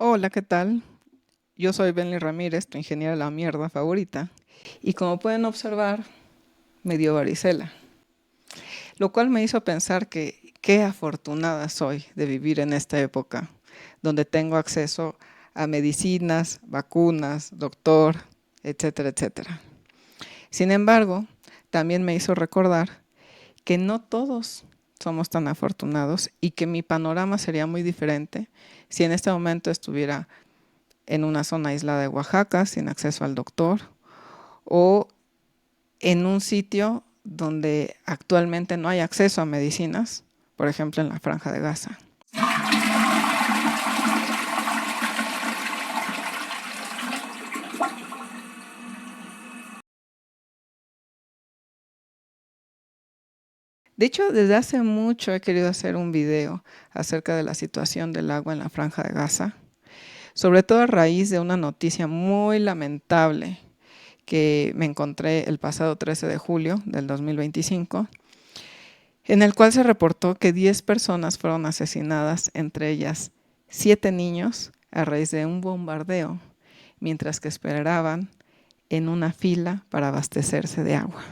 Hola, ¿qué tal? Yo soy Benny Ramírez, tu ingeniera de la mierda favorita. Y como pueden observar, me dio varicela. Lo cual me hizo pensar que qué afortunada soy de vivir en esta época, donde tengo acceso a medicinas, vacunas, doctor, etcétera, etcétera. Sin embargo, también me hizo recordar que no todos somos tan afortunados y que mi panorama sería muy diferente si en este momento estuviera en una zona aislada de Oaxaca, sin acceso al doctor, o en un sitio donde actualmente no hay acceso a medicinas, por ejemplo en la Franja de Gaza. De hecho, desde hace mucho he querido hacer un video acerca de la situación del agua en la Franja de Gaza, sobre todo a raíz de una noticia muy lamentable que me encontré el pasado 13 de julio del 2025, en el cual se reportó que 10 personas fueron asesinadas, entre ellas 7 niños, a raíz de un bombardeo, mientras que esperaban en una fila para abastecerse de agua.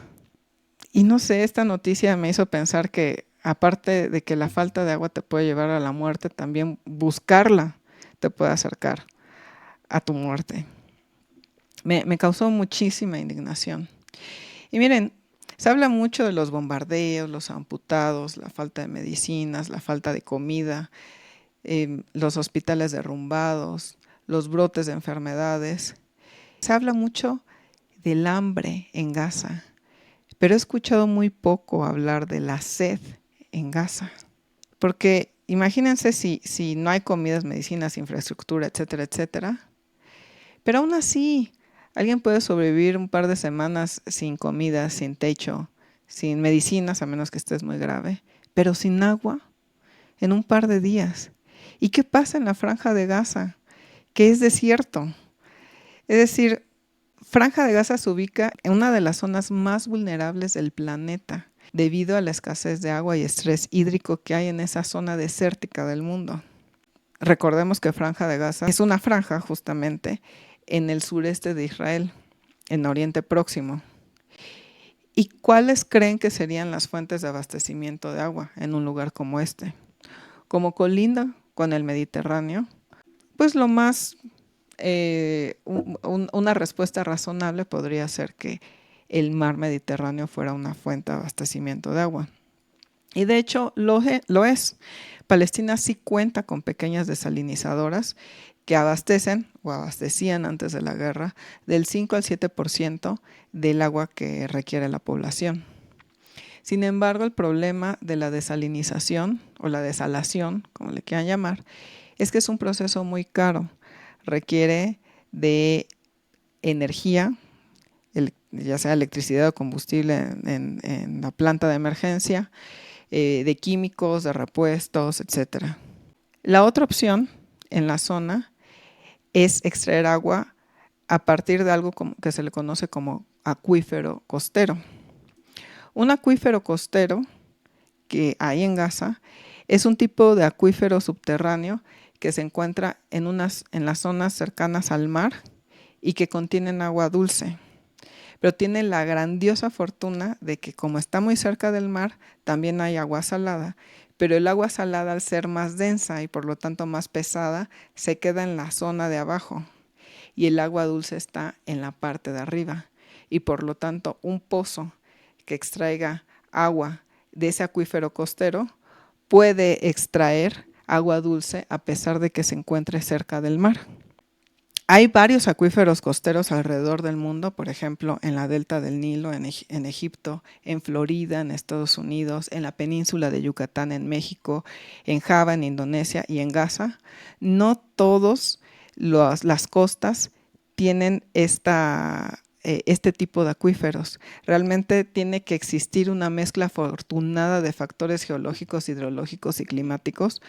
Y no sé, esta noticia me hizo pensar que aparte de que la falta de agua te puede llevar a la muerte, también buscarla te puede acercar a tu muerte. Me causó muchísima indignación. Y miren, se habla mucho de los bombardeos, los amputados, la falta de medicinas, la falta de comida, los hospitales derrumbados, los brotes de enfermedades. Se habla mucho del hambre en Gaza, pero he escuchado muy poco hablar de la sed en Gaza. Porque imagínense si no hay comidas, medicinas, infraestructura, etcétera, etcétera. Pero aún así, alguien puede sobrevivir un par de semanas sin comida, sin techo, sin medicinas, a menos que estés muy grave, pero sin agua en un par de días. ¿Y qué pasa en la Franja de Gaza? Que es desierto. Es decir, Franja de Gaza se ubica en una de las zonas más vulnerables del planeta, debido a la escasez de agua y estrés hídrico que hay en esa zona desértica del mundo. Recordemos que Franja de Gaza es una franja justamente en el sureste de Israel, en Oriente Próximo. ¿Y cuáles creen que serían las fuentes de abastecimiento de agua en un lugar como este? Como colinda con el Mediterráneo, pues lo más, una respuesta razonable podría ser que el mar Mediterráneo fuera una fuente de abastecimiento de agua. Y de hecho lo es. Palestina sí cuenta con pequeñas desalinizadoras que abastecen o abastecían antes de la guerra del 5 al 7% del agua que requiere la población. Sin embargo, el problema de la desalinización o la desalación, como le quieran llamar, es que es un proceso muy caro. Requiere de energía, ya sea electricidad o combustible en la planta de emergencia, de químicos, de repuestos, etcétera. La otra opción en la zona es extraer agua a partir de algo que se le conoce como acuífero costero. Un acuífero costero que hay en Gaza es un tipo de acuífero subterráneo que se encuentra en las zonas cercanas al mar y que contienen agua dulce. Pero tiene la grandiosa fortuna de que como está muy cerca del mar, también hay agua salada. Pero el agua salada, al ser más densa y por lo tanto más pesada, se queda en la zona de abajo y el agua dulce está en la parte de arriba. Y por lo tanto, un pozo que extraiga agua de ese acuífero costero puede extraer agua dulce a pesar de que se encuentre cerca del mar. Hay varios acuíferos costeros alrededor del mundo, por ejemplo, en la delta del Nilo, en Egipto, en Florida, en Estados Unidos, en la península de Yucatán, en México, en Java, en Indonesia y en Gaza. No todas las costas tienen este tipo de acuíferos. Realmente tiene que existir una mezcla afortunada de factores geológicos, hidrológicos y climáticos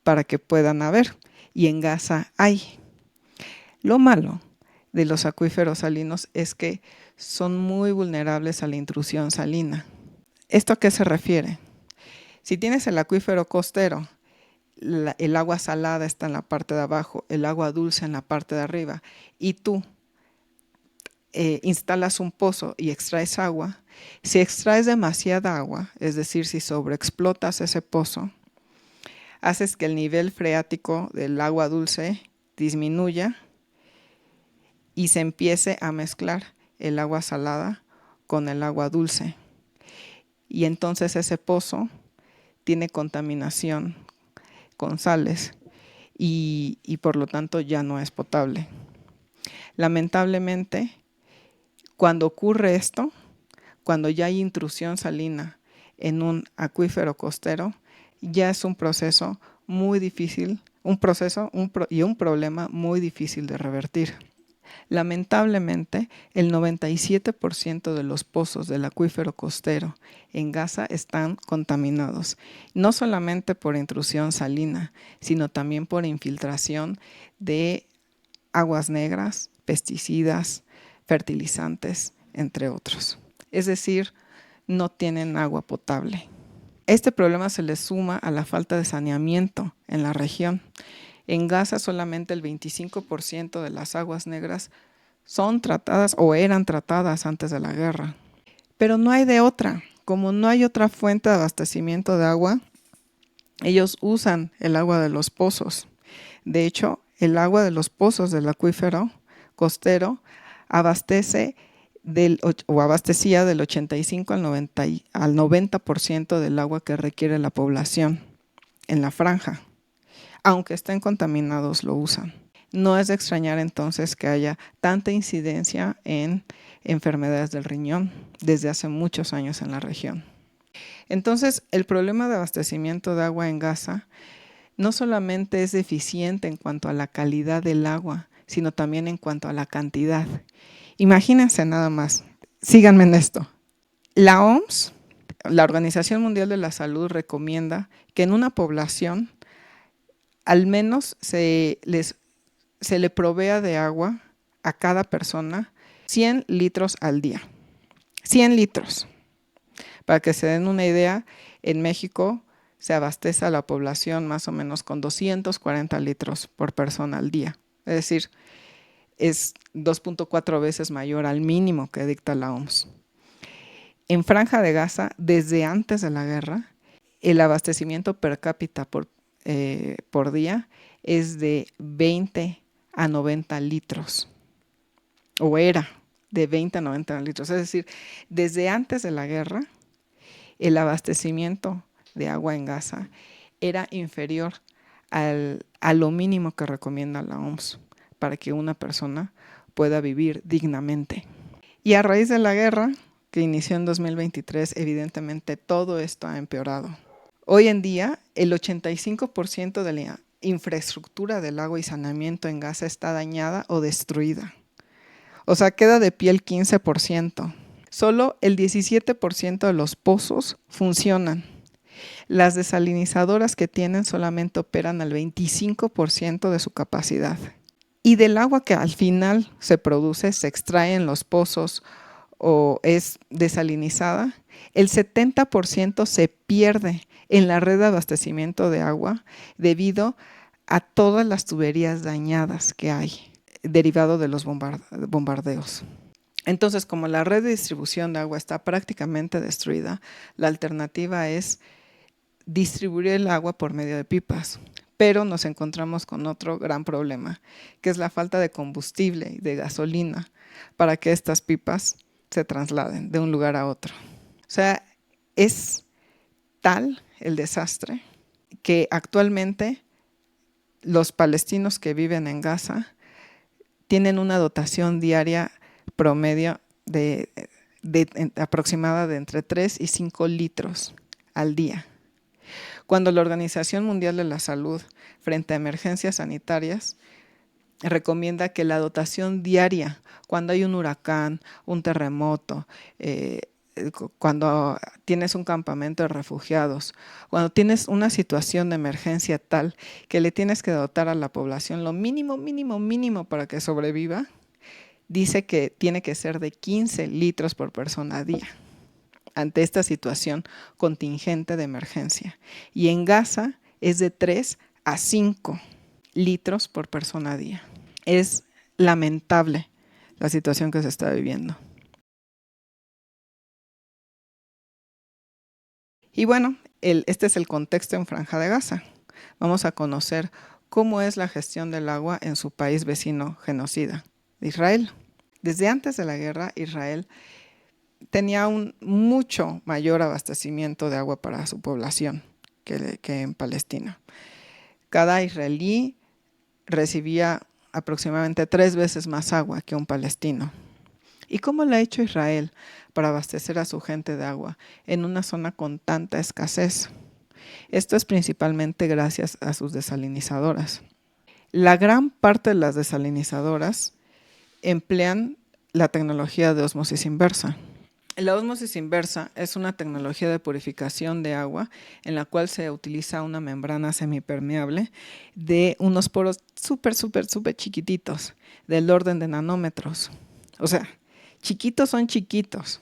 para que puedan haber. Y en Gaza hay. Lo malo de los acuíferos salinos es que son muy vulnerables a la intrusión salina. ¿Esto a qué se refiere? Si tienes el acuífero costero, el agua salada está en la parte de abajo, el agua dulce en la parte de arriba, y tú instalas un pozo y extraes agua, si extraes demasiada agua, es decir, si sobreexplotas ese pozo, haces que el nivel freático del agua dulce disminuya y se empiece a mezclar el agua salada con el agua dulce. Y entonces ese pozo tiene contaminación con sales y por lo tanto ya no es potable. Lamentablemente, cuando ocurre esto, cuando ya hay intrusión salina en un acuífero costero, ya es un proceso muy difícil, un problema muy difícil de revertir. Lamentablemente, el 97% de los pozos del acuífero costero en Gaza están contaminados, no solamente por intrusión salina, sino también por infiltración de aguas negras, pesticidas, fertilizantes, entre otros. Es decir, no tienen agua potable. Este problema se le suma a la falta de saneamiento en la región. En Gaza solamente el 25% de las aguas negras son tratadas o eran tratadas antes de la guerra. Pero no hay de otra. Como no hay otra fuente de abastecimiento de agua, ellos usan el agua de los pozos. De hecho, el agua de los pozos del acuífero costero abastecía del 85 al 90% del agua que requiere la población en la franja. Aunque estén contaminados, lo usan. No es de extrañar entonces que haya tanta incidencia en enfermedades del riñón desde hace muchos años en la región. Entonces, el problema de abastecimiento de agua en Gaza no solamente es deficiente en cuanto a la calidad del agua, sino también en cuanto a la cantidad. Imagínense nada más, síganme en esto. La OMS, la Organización Mundial de la Salud, recomienda que en una población al menos se le provea de agua a cada persona 100 litros al día. 100 litros. Para que se den una idea, en México se abastece a la población más o menos con 240 litros por persona al día. Es decir, es 2.4 veces mayor al mínimo que dicta la OMS. En Franja de Gaza, desde antes de la guerra, el abastecimiento per cápita por día es de 20 a 90 litros, o era de 20 a 90 litros. Es decir, desde antes de la guerra, el abastecimiento de agua en Gaza era inferior a lo mínimo que recomienda la OMS para que una persona pueda vivir dignamente. Y a raíz de la guerra, que inició en 2023, evidentemente todo esto ha empeorado. Hoy en día, el 85% de la infraestructura del agua y saneamiento en Gaza está dañada o destruida. O sea, queda de pie el 15%. Solo el 17% de los pozos funcionan. Las desalinizadoras que tienen solamente operan al 25% de su capacidad. Y del agua que al final se produce, se extrae en los pozos o es desalinizada, el 70% se pierde en la red de abastecimiento de agua debido a todas las tuberías dañadas que hay, derivado de los bombardeos. Entonces, como la red de distribución de agua está prácticamente destruida, la alternativa es distribuir el agua por medio de pipas. Pero nos encontramos con otro gran problema, que es la falta de combustible y de gasolina para que estas pipas se trasladen de un lugar a otro. O sea, es tal el desastre que actualmente los palestinos que viven en Gaza tienen una dotación diaria promedio aproximada de entre 3 y 5 litros al día. Cuando la Organización Mundial de la Salud, frente a emergencias sanitarias, recomienda que la dotación diaria, cuando hay un huracán, un terremoto, cuando tienes un campamento de refugiados, cuando tienes una situación de emergencia tal que le tienes que dotar a la población lo mínimo para que sobreviva, dice que tiene que ser de 15 litros por persona a día ante esta situación contingente de emergencia. Y en Gaza es de 3 a 5 litros por persona a día. Es lamentable la situación que se está viviendo. Y bueno, este es el contexto en Franja de Gaza. Vamos a conocer cómo es la gestión del agua en su país vecino genocida, Israel. Desde antes de la guerra, Israel tenía un mucho mayor abastecimiento de agua para su población que en Palestina. Cada israelí recibía aproximadamente 3 veces más agua que un palestino. ¿Y cómo lo ha hecho Israel para abastecer a su gente de agua en una zona con tanta escasez? Esto es principalmente gracias a sus desalinizadoras. La gran parte de las desalinizadoras emplean la tecnología de ósmosis inversa. La ósmosis inversa es una tecnología de purificación de agua en la cual se utiliza una membrana semipermeable de unos poros súper chiquititos, del orden de nanómetros. O sea, chiquitos son chiquitos.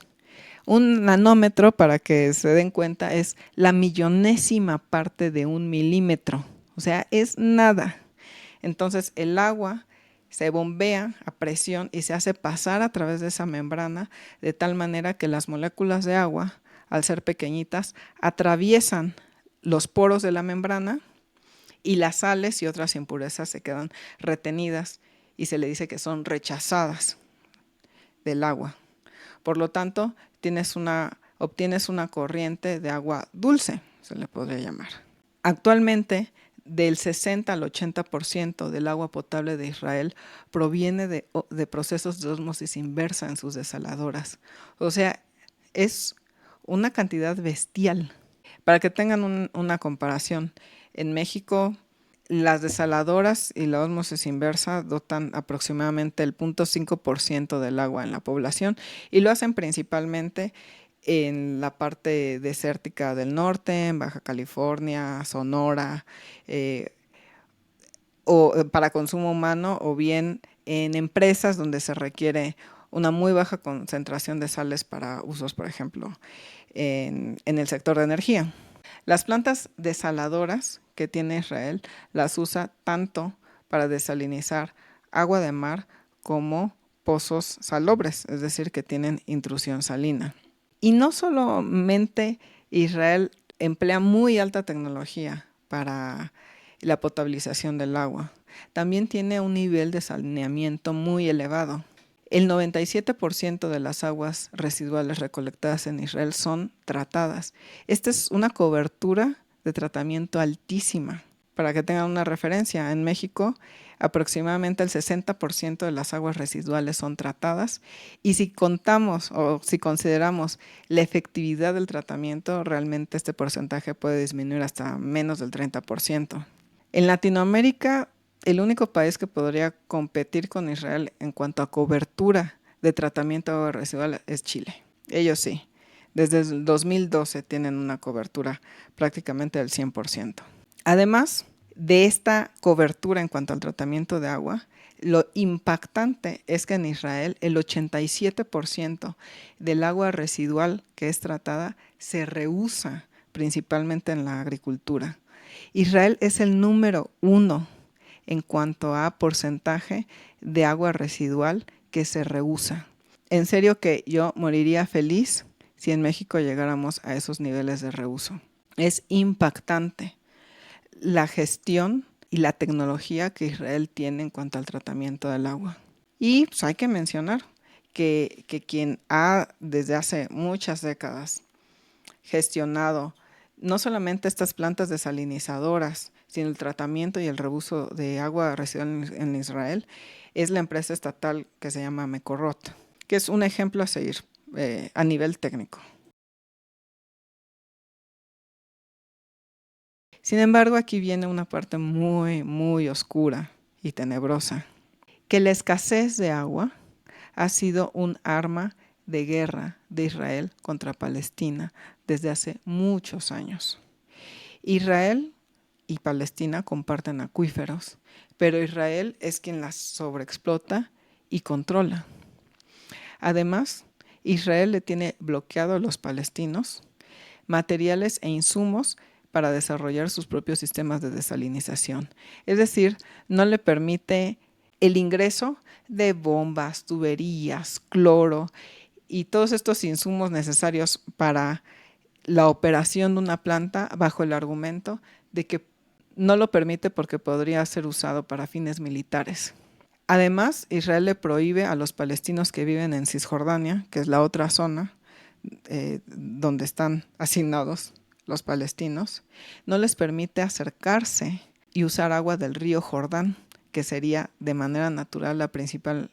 Un nanómetro, para que se den cuenta, es la millonésima parte de un milímetro. O sea, es nada. Entonces, el agua se bombea a presión y se hace pasar a través de esa membrana de tal manera que las moléculas de agua, al ser pequeñitas, atraviesan los poros de la membrana y las sales y otras impurezas se quedan retenidas y se le dice que son rechazadas del agua. Por lo tanto, obtienes una corriente de agua dulce, se le podría llamar. Actualmente, del 60 al 80% del agua potable de Israel proviene de procesos de ósmosis inversa en sus desaladoras. O sea, es una cantidad bestial. Para que tengan una comparación, en México las desaladoras y la ósmosis inversa dotan aproximadamente el 0.5% del agua en la población y lo hacen principalmente en la parte desértica del norte, en Baja California, Sonora, o para consumo humano, o bien en empresas donde se requiere una muy baja concentración de sales para usos, por ejemplo, en el sector de energía. Las plantas desaladoras que tiene Israel las usa tanto para desalinizar agua de mar como pozos salobres, es decir, que tienen intrusión salina. Y no solamente Israel emplea muy alta tecnología para la potabilización del agua, también tiene un nivel de saneamiento muy elevado. El 97% de las aguas residuales recolectadas en Israel son tratadas. Esta es una cobertura de tratamiento altísima. Para que tengan una referencia, en México aproximadamente el 60% de las aguas residuales son tratadas y si contamos o si consideramos la efectividad del tratamiento, realmente este porcentaje puede disminuir hasta menos del 30%. En Latinoamérica, el único país que podría competir con Israel en cuanto a cobertura de tratamiento de agua residual es Chile. Ellos sí, desde el 2012 tienen una cobertura prácticamente del 100%. Además de esta cobertura en cuanto al tratamiento de agua, lo impactante es que en Israel el 87% del agua residual que es tratada se reusa, principalmente en la agricultura. Israel es el número 1 en cuanto a porcentaje de agua residual que se reusa. En serio que yo moriría feliz si en México llegáramos a esos niveles de reuso. Es impactante la gestión y la tecnología que Israel tiene en cuanto al tratamiento del agua. Y pues hay que mencionar que quien ha desde hace muchas décadas gestionado no solamente estas plantas desalinizadoras, sino el tratamiento y el reuso de agua residual en Israel, es la empresa estatal que se llama Mekorot, que es un ejemplo a seguir a nivel técnico. Sin embargo, aquí viene una parte muy oscura y tenebrosa, que la escasez de agua ha sido un arma de guerra de Israel contra Palestina desde hace muchos años. Israel y Palestina comparten acuíferos, pero Israel es quien las sobreexplota y controla. Además, Israel le tiene bloqueado a los palestinos materiales e insumos para desarrollar sus propios sistemas de desalinización. Es decir, no le permite el ingreso de bombas, tuberías, cloro y todos estos insumos necesarios para la operación de una planta bajo el argumento de que no lo permite porque podría ser usado para fines militares. Además, Israel le prohíbe a los palestinos que viven en Cisjordania, que es la otra zona donde están asignados los palestinos, no les permite acercarse y usar agua del río Jordán, que sería de manera natural la principal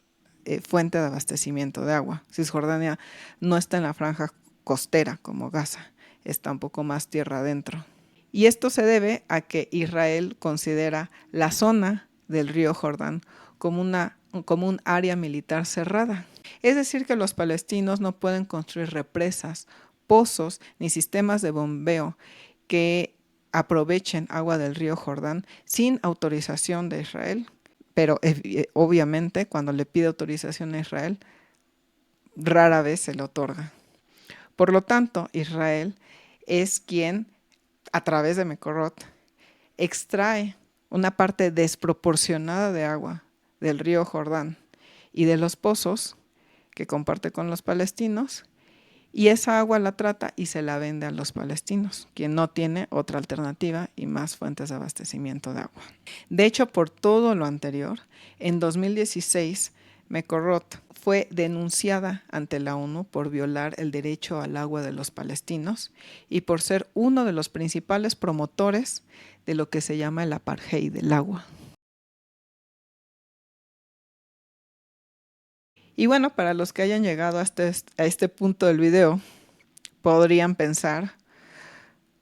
fuente de abastecimiento de agua. Cisjordania no está en la franja costera como Gaza, está un poco más tierra adentro. Y esto se debe a que Israel considera la zona del río Jordán como un área militar cerrada. Es decir, que los palestinos no pueden construir represas, pozos ni sistemas de bombeo que aprovechen agua del río Jordán sin autorización de Israel. Pero obviamente cuando le pide autorización a Israel, rara vez se le otorga. Por lo tanto, Israel es quien, a través de Mekorot, extrae una parte desproporcionada de agua del río Jordán y de los pozos que comparte con los palestinos, y esa agua la trata y se la vende a los palestinos, quien no tiene otra alternativa y más fuentes de abastecimiento de agua. De hecho, por todo lo anterior, en 2016, Mekorot fue denunciada ante la ONU por violar el derecho al agua de los palestinos y por ser uno de los principales promotores de lo que se llama el apartheid del agua. Y bueno, para los que hayan llegado a este punto del video, podrían pensar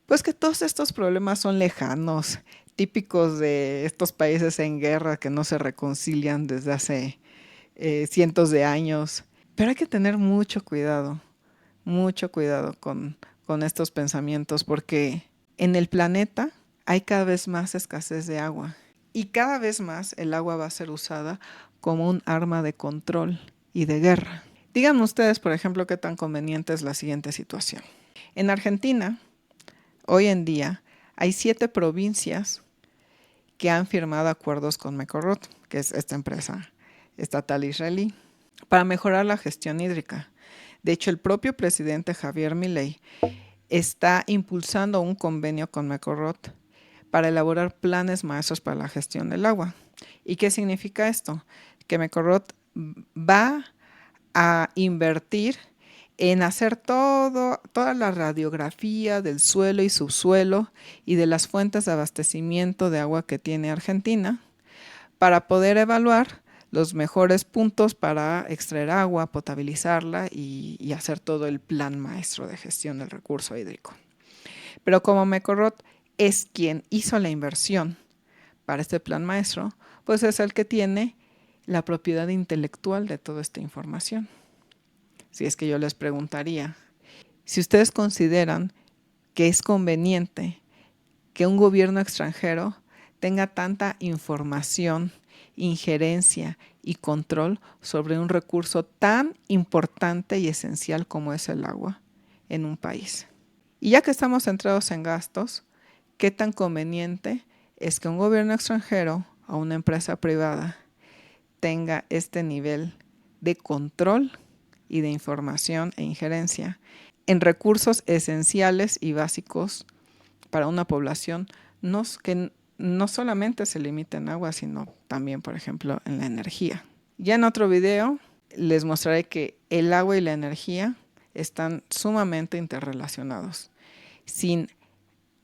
pues que todos estos problemas son lejanos, típicos de estos países en guerra que no se reconcilian desde hace cientos de años. Pero hay que tener mucho cuidado con estos pensamientos, porque en el planeta hay cada vez más escasez de agua y cada vez más el agua va a ser usada como un arma de control y de guerra. Díganme ustedes, por ejemplo, qué tan conveniente es la siguiente situación. En Argentina, hoy en día, hay 7 provincias que han firmado acuerdos con Mekorot, que es esta empresa estatal israelí, para mejorar la gestión hídrica. De hecho, el propio presidente Javier Milei está impulsando un convenio con Mekorot para elaborar planes maestros para la gestión del agua. ¿Y qué significa esto? Que Mekorot va a invertir en hacer toda la radiografía del suelo y subsuelo y de las fuentes de abastecimiento de agua que tiene Argentina para poder evaluar los mejores puntos para extraer agua, potabilizarla y hacer todo el plan maestro de gestión del recurso hídrico. Pero como Mekorot es quien hizo la inversión para este plan maestro, pues es el que tiene la propiedad intelectual de toda esta información. Si es que yo les preguntaría, si ustedes consideran que es conveniente que un gobierno extranjero tenga tanta información, injerencia y control sobre un recurso tan importante y esencial como es el agua en un país. Y ya que estamos centrados en gastos, ¿qué tan conveniente es que un gobierno extranjero o una empresa privada tenga este nivel de control y de información e injerencia en recursos esenciales y básicos para una población que no solamente se limita en agua, sino también, por ejemplo, en la energía? Ya en otro video les mostraré que el agua y la energía están sumamente interrelacionados. Sin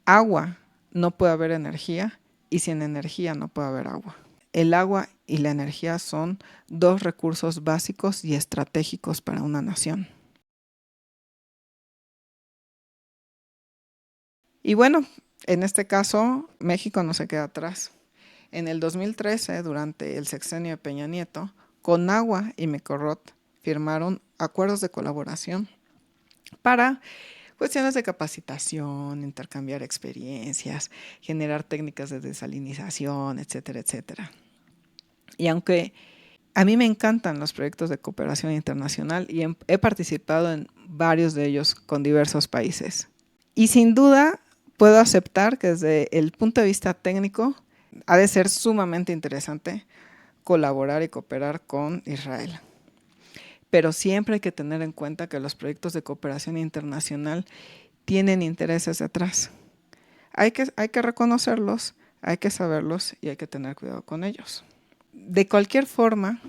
agua no puede haber energía y sin energía no puede haber agua. El agua y la energía son 2 recursos básicos y estratégicos para una nación. Y bueno, en este caso, México no se queda atrás. En el 2013, durante el sexenio de Peña Nieto, Conagua y Mekorot firmaron acuerdos de colaboración para cuestiones de capacitación, intercambiar experiencias, generar técnicas de desalinización, etcétera, etcétera. Y aunque a mí me encantan los proyectos de cooperación internacional y he participado en varios de ellos con diversos países. Y sin duda puedo aceptar que desde el punto de vista técnico ha de ser sumamente interesante colaborar y cooperar con Israel. Pero siempre hay que tener en cuenta que los proyectos de cooperación internacional tienen intereses detrás. Hay que reconocerlos, hay que saberlos y hay que tener cuidado con ellos. De cualquier forma,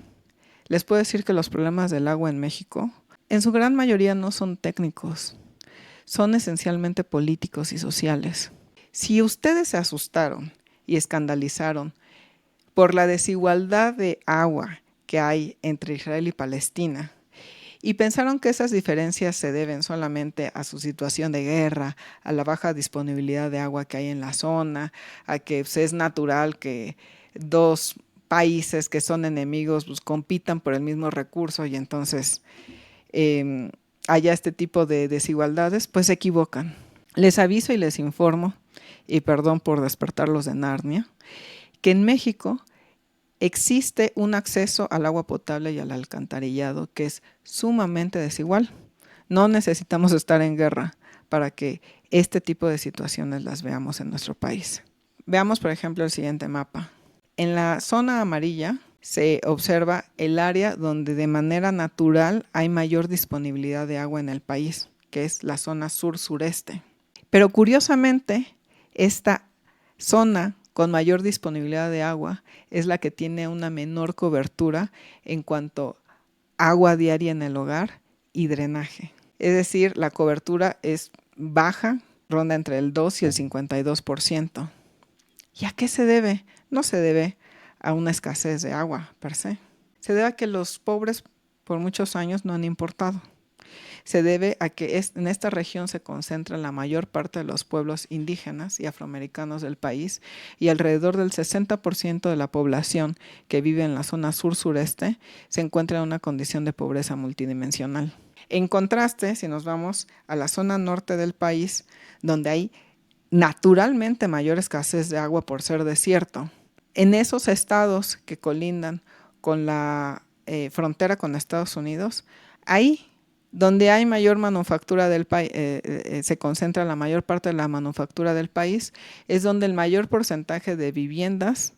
les puedo decir que los problemas del agua en México, en su gran mayoría no son técnicos, son esencialmente políticos y sociales. Si ustedes se asustaron y escandalizaron por la desigualdad de agua que hay entre Israel y Palestina, y pensaron que esas diferencias se deben solamente a su situación de guerra, a la baja disponibilidad de agua que hay en la zona, a que es natural que dos países que son enemigos pues, compitan por el mismo recurso y entonces haya este tipo de desigualdades, pues se equivocan. Les aviso y les informo, y perdón por despertarlos de Narnia, que en México existe un acceso al agua potable y al alcantarillado que es sumamente desigual. No necesitamos estar en guerra para que este tipo de situaciones las veamos en nuestro país. Veamos, por ejemplo, el siguiente mapa. En la zona amarilla se observa el área donde de manera natural hay mayor disponibilidad de agua en el país, que es la zona sur-sureste. Pero curiosamente, esta zona con mayor disponibilidad de agua es la que tiene una menor cobertura en cuanto a agua diaria en el hogar y drenaje. Es decir, la cobertura es baja, ronda entre el 2 y el 52%. ¿Y a qué se debe? No se debe a una escasez de agua per se. Se debe a que los pobres por muchos años no han importado. Se debe a que en esta región se concentra la mayor parte de los pueblos indígenas y afroamericanos del país y alrededor del 60% de la población que vive en la zona sur-sureste se encuentra en una condición de pobreza multidimensional. En contraste, si nos vamos a la zona norte del país, donde hay naturalmente mayor escasez de agua por ser desierto, en esos estados que colindan con la frontera con Estados Unidos, ahí donde hay mayor manufactura del país, se concentra la mayor parte de la manufactura del país, es donde el mayor porcentaje de viviendas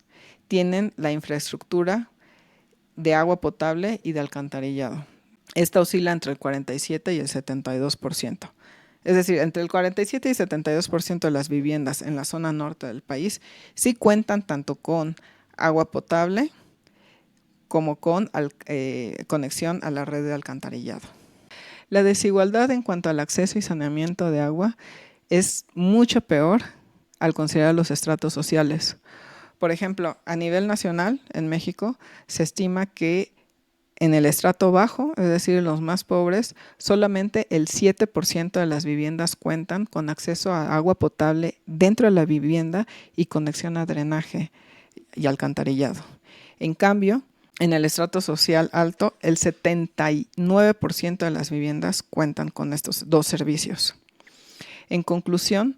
tienen la infraestructura de agua potable y de alcantarillado. Esta oscila entre el 47 y el 72%. Es decir, entre el 47 y el 72% de las viviendas en la zona norte del país sí cuentan tanto con agua potable como con conexión a la red de alcantarillado. La desigualdad en cuanto al acceso y saneamiento de agua es mucho peor al considerar los estratos sociales. Por ejemplo, a nivel nacional, en México, se estima que en el estrato bajo, es decir, los más pobres, solamente el 7% de las viviendas cuentan con acceso a agua potable dentro de la vivienda y conexión a drenaje y alcantarillado. En cambio, en el estrato social alto, el 79% de las viviendas cuentan con estos dos servicios. En conclusión,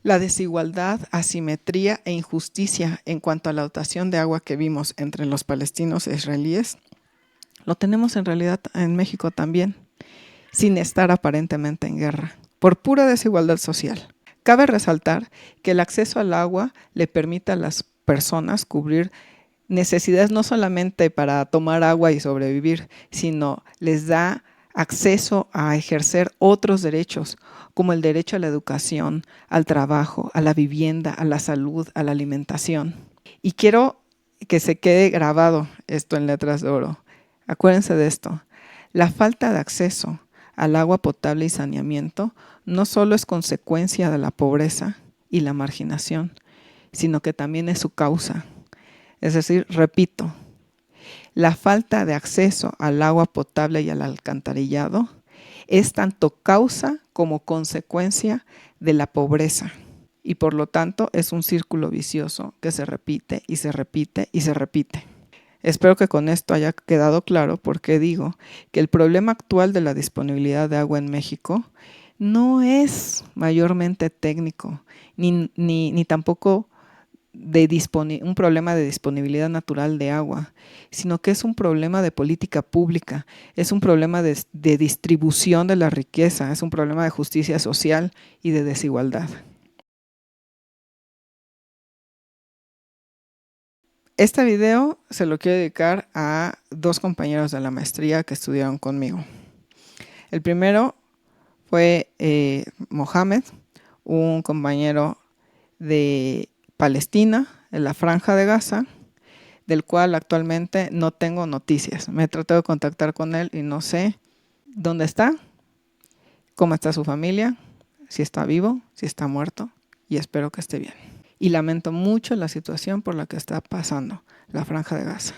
la desigualdad, asimetría e injusticia en cuanto a la dotación de agua que vimos entre los palestinos e israelíes, lo tenemos en realidad en México también, sin estar aparentemente en guerra, por pura desigualdad social. Cabe resaltar que el acceso al agua le permite a las personas cubrir necesidades no solamente para tomar agua y sobrevivir, sino les da acceso a ejercer otros derechos, como el derecho a la educación, al trabajo, a la vivienda, a la salud, a la alimentación. Y quiero que se quede grabado esto en letras de oro. Acuérdense de esto. La falta de acceso al agua potable y saneamiento no solo es consecuencia de la pobreza y la marginación, sino que también es su causa. Es decir, repito, la falta de acceso al agua potable y al alcantarillado es tanto causa como consecuencia de la pobreza y por lo tanto es un círculo vicioso que se repite y se repite y se repite. Espero que con esto haya quedado claro por qué digo que el problema actual de la disponibilidad de agua en México no es mayormente técnico ni tampoco un problema de disponibilidad natural de agua, sino que es un problema de política pública, es un problema de distribución de la riqueza, es un problema de justicia social y de desigualdad. Este video se lo quiero dedicar a 2 compañeros de la maestría que estudiaron conmigo. El primero fue Mohamed, un compañero de Palestina, en la Franja de Gaza, del cual actualmente no tengo noticias. Me he tratado de contactar con él y no sé dónde está, cómo está su familia, si está vivo, si está muerto, y espero que esté bien. Y lamento mucho la situación por la que está pasando la Franja de Gaza.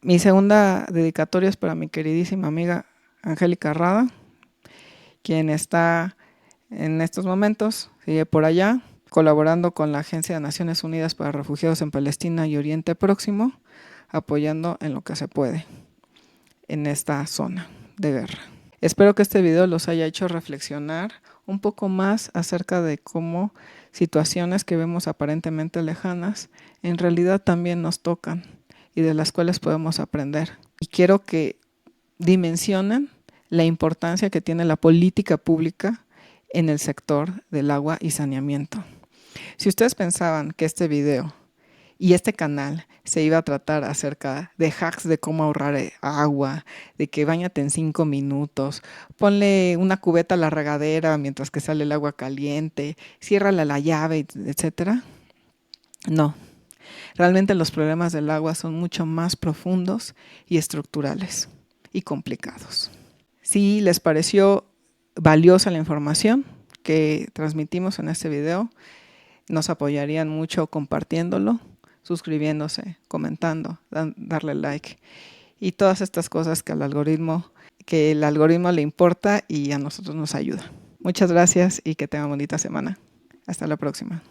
Mi segunda dedicatoria es para mi queridísima amiga Angélica Rada, quien está en estos momentos, sigue por allá, colaborando con la Agencia de Naciones Unidas para Refugiados en Palestina y Oriente Próximo, apoyando en lo que se puede en esta zona de guerra. Espero que este video los haya hecho reflexionar un poco más acerca de cómo situaciones que vemos aparentemente lejanas en realidad también nos tocan y de las cuales podemos aprender. Y quiero que dimensionen la importancia que tiene la política pública en el sector del agua y saneamiento. Si ustedes pensaban que este video y este canal se iba a tratar acerca de hacks de cómo ahorrar agua, de que báñate en 5 minutos, ponle una cubeta a la regadera mientras que sale el agua caliente, ciérrala la llave, etcétera. No, realmente los problemas del agua son mucho más profundos y estructurales y complicados. Si les pareció valiosa la información que transmitimos en este video, nos apoyarían mucho compartiéndolo, suscribiéndose, comentando, darle like y todas estas cosas que el algoritmo le importa y a nosotros nos ayuda. Muchas gracias y que tengan bonita semana. Hasta la próxima.